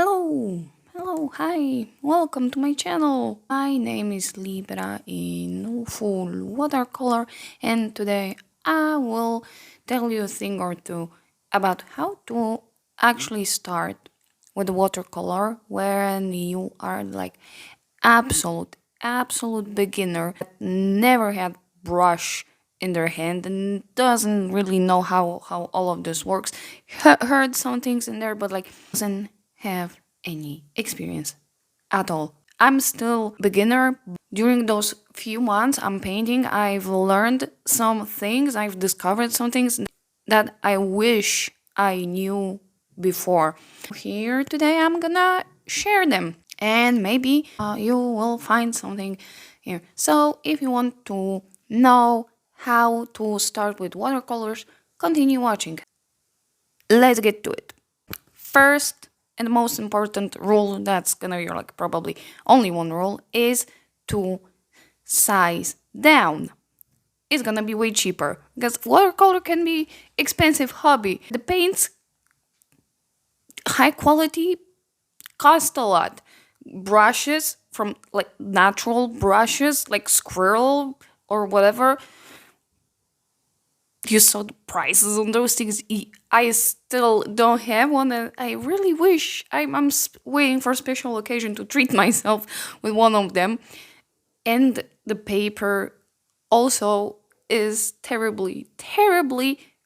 Hi, welcome to my channel. My name is Libra in full watercolor, and today I will tell you a thing or two about how to actually start with watercolor when you are like absolute beginner that never had brush in their hand and doesn't really know how all of this works. Heard some things in there, but like doesn't have any experience at all. I'm still beginner. During those few months I'm painting, I've learned some things, I've discovered some things that I wish I knew before. Here today I'm gonna share them, and maybe you will find something here. So if you want to know how to start with watercolors, continue watching. Let's get to it. First and most important rule, that's gonna be like probably only one rule, is to size down. It's gonna be way cheaper because watercolor can be expensive hobby. The paints, high quality, cost a lot. Brushes from like natural brushes like squirrel or whatever, you saw the prices on those things. I still don't have one, and I really wish. I'm waiting for a special occasion to treat myself with one of them. And the paper also is terribly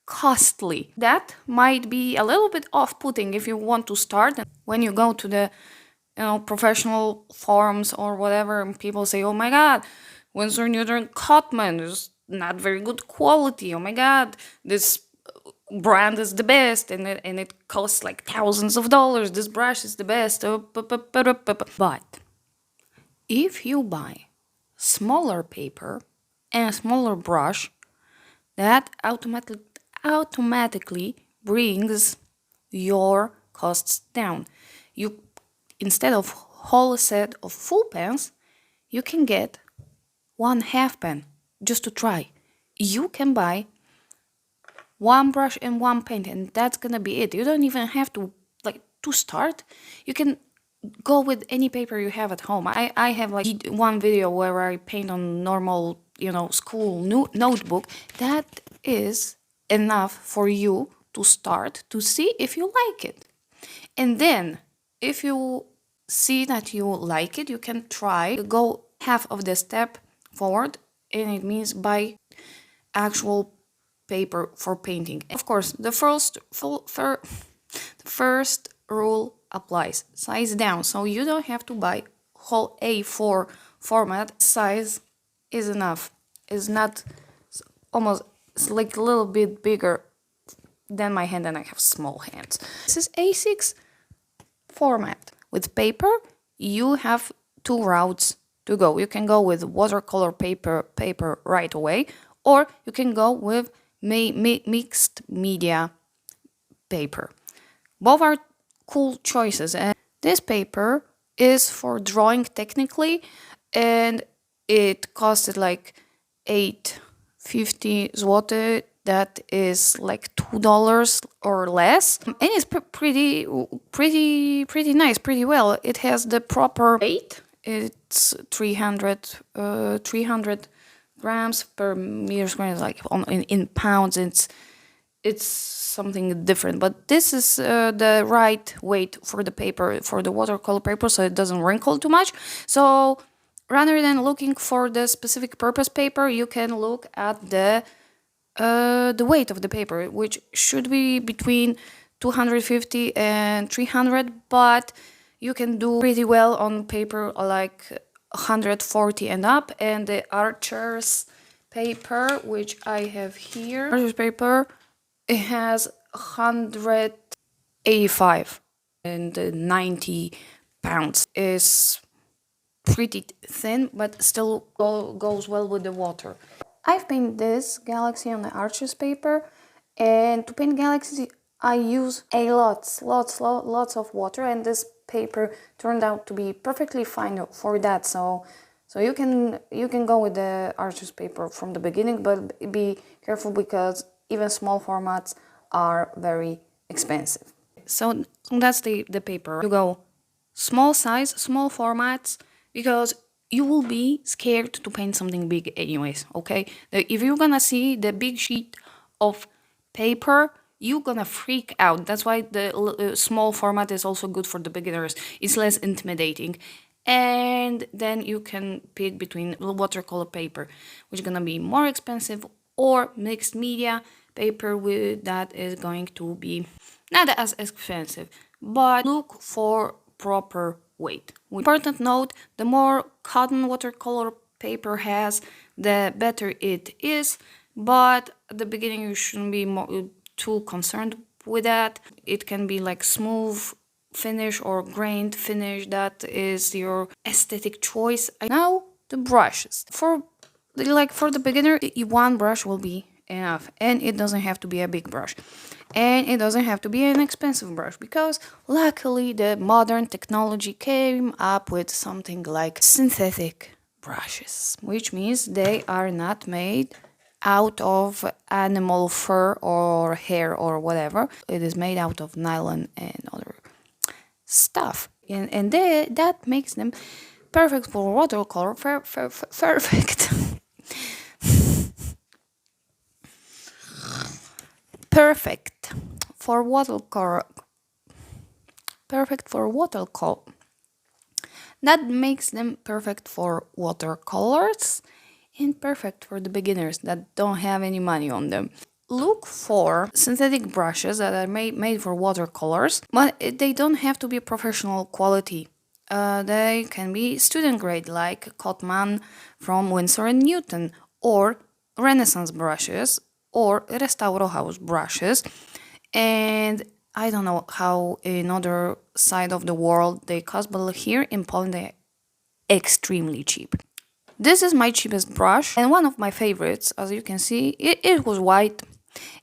costly. That might be a little bit off-putting if you want to start. When you go to the professional forums or whatever, and people say, "Oh my God, Winsor Newton Cotman is not very good quality. Oh my God, this brand is the best, and it costs like thousands of dollars. This brush is the best." But if you buy smaller paper and a smaller brush, that automatically brings your costs down. You, instead of whole set of full pens, you can get one half pen just to try. You can buy one brush and one paint, and that's gonna be it. You don't even have to to start. You can go with any paper you have at home. I have like one video where I paint on normal school notebook. That is enough for you to start to see if you like it. And then if you see that you like it, you can try to go half of the step forward, and it means buy actual paper for painting. Of course, the first rule applies: size down. So you don't have to buy whole A4 format. Size is enough. It's not almost, it's like a little bit bigger than my hand, and I have small hands. This is A6 format. With paper, you have two routes to go. You can go with watercolor paper right away, or you can go with mixed media paper. Both are cool choices, and this paper is for drawing technically, and it costed like 8.50 zloty. That is like $2 or less, and it's pretty nice, pretty well. It has the proper weight. It's 300 grams per meter square. Like in pounds, it's something different, but this is the right weight for the paper, for the watercolor paper, so it doesn't wrinkle too much. So rather than looking for the specific purpose paper, you can look at the weight of the paper, which should be between 250 and 300, but you can do pretty well on paper like 140 and up. And the Archer's paper, which I have here, Archer's paper, it has 185 and 90 pounds. Is pretty thin, but still goes well with the water. I've painted this galaxy on the Arches paper, and to paint galaxies I use lots of water, and this paper turned out to be perfectly fine for that. So you can go with the Arches paper from the beginning, but be careful because even small formats are very expensive. So that's the paper. You go small size, small formats, because you will be scared to paint something big anyways, okay? If you're gonna see the big sheet of paper, you're gonna freak out. That's why the small format is also good for the beginners. It's less intimidating. And then you can pick between watercolor paper, which is gonna be more expensive, or mixed media paper with that is going to be not as expensive, but look for proper weight. Important note, the more cotton watercolor paper has, the better it is, but at the beginning you shouldn't be too concerned with that. It can be like smooth finish or grained finish, that is your aesthetic choice. Now the brushes. For the beginner, one brush will be enough, and it doesn't have to be a big brush, and it doesn't have to be an expensive brush, because luckily the modern technology came up with something like synthetic brushes, which means they are not made out of animal fur or hair or whatever. It is made out of nylon and other stuff, and that makes them perfect for watercolor. Perfect. Perfect for watercolor. Perfect for watercolor. That makes them perfect for watercolors and perfect for the beginners that don't have any money on them. Look for synthetic brushes that are made for watercolors, but they don't have to be professional quality. They can be student grade, like Cotman from Winsor and Newton, or Renaissance brushes, or Restauro House brushes. And I don't know how in other side of the world they cost, but here in Poland they're extremely cheap. This is my cheapest brush and one of my favorites. As you can see, it was white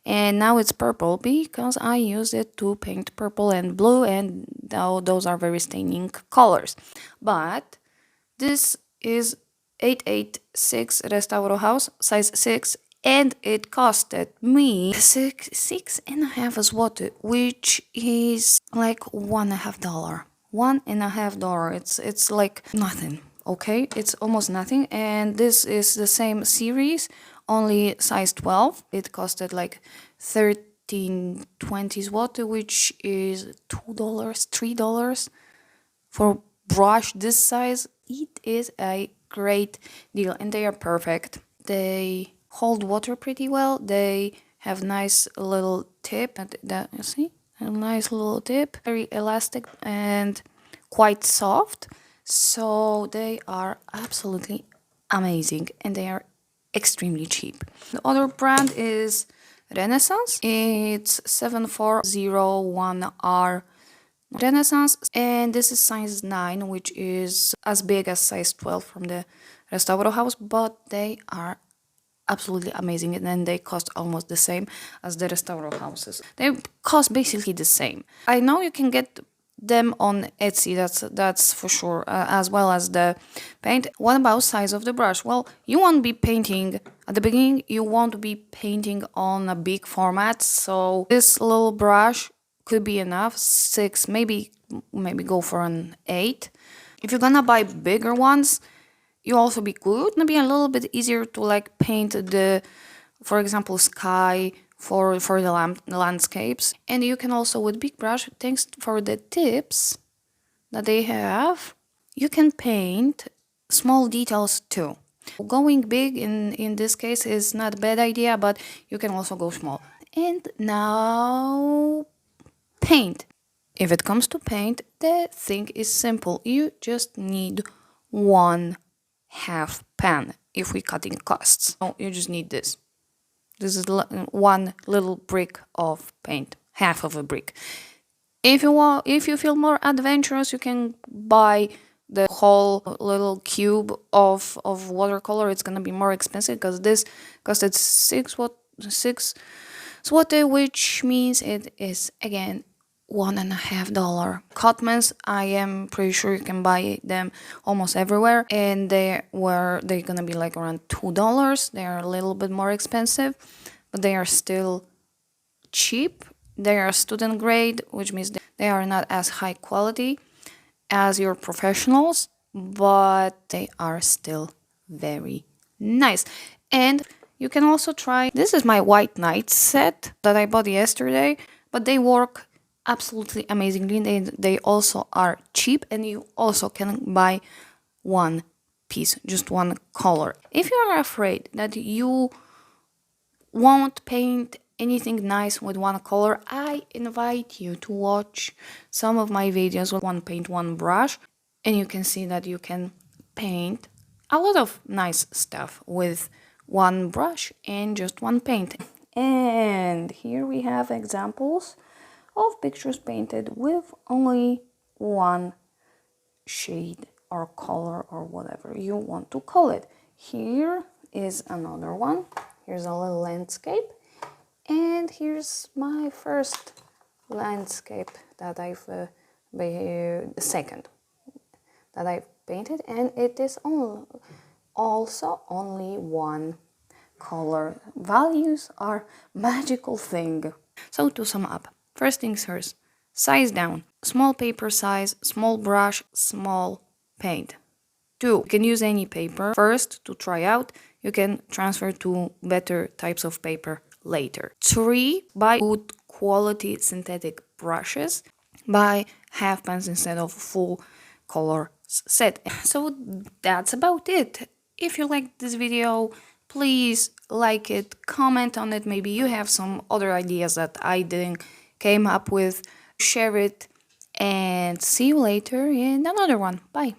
and now it's purple because I used it to paint purple and blue, and now those are very staining colors. But this is 886 Restauro House, size 6, and it costed me six and a half zloty, which is like $1.50. $1.50. It's like nothing. Okay, it's almost nothing, and this is the same series, only size 12. It costed like 13.20 zloty, which is $2, $3 for brush this size. It is a great deal, and they are perfect. They hold water pretty well. They have nice little tip, that you see, a nice little tip, very elastic and quite soft. So they are absolutely amazing, and they are extremely cheap. The other brand is Renaissance. It's 7401R Renaissance, and this is size 9, which is as big as size 12 from the Restauro House, but they are absolutely amazing, and then they cost almost the same as the Restauro Houses. They cost basically the same. I know you can get them on Etsy, that's for sure, as well as the paint. What about size of the brush? Well, you won't be painting at the beginning, you won't be painting on a big format, so this little brush could be enough. 6, maybe go for an 8. If you're gonna buy bigger ones, you also be good. It's gonna be a little bit easier to like paint the, for example, sky for the landscapes. And you can also, with big brush, thanks for the tips that they have, you can paint small details too. Going big in this case is not a bad idea, but you can also go small. And now paint. If it comes to paint, the thing is simple. You just need 1/2 pan if we cutting costs. So you just need this. This is one little brick of paint, half of a brick. If you feel more adventurous, you can buy the whole little cube of watercolor. It's gonna be more expensive because this costed 6 zloty, which means it is again $1.50. Cotmans, I am pretty sure you can buy them almost everywhere, and they're gonna be like around $2. They are a little bit more expensive, but they are still cheap. They are student grade, which means they are not as high quality as your professionals, but they are still very nice. And you can also try, this is my white knight set that I bought yesterday, but they work absolutely amazingly. They also are cheap, and you also can buy one piece, just one color. If you are afraid that you won't paint anything nice with one color, I invite you to watch some of my videos with one paint, one brush, and you can see that you can paint a lot of nice stuff with one brush and just one paint. And here we have examples of pictures painted with only one shade or color or whatever you want to call it. Here is another one. Here's a little landscape, and here's my first landscape that I've second that I've painted, and it is also only one color. Values are magical thing. So to sum up, first things first, size down, small paper size, small brush, small paint. 2, you can use any paper first to try out. You can transfer to better types of paper later. 3, buy good quality synthetic brushes. Buy half pans instead of full color set. So that's about it. If you liked this video, please like it, comment on it. Maybe you have some other ideas that I didn't came up with. Share it, and see you later in another one. Bye.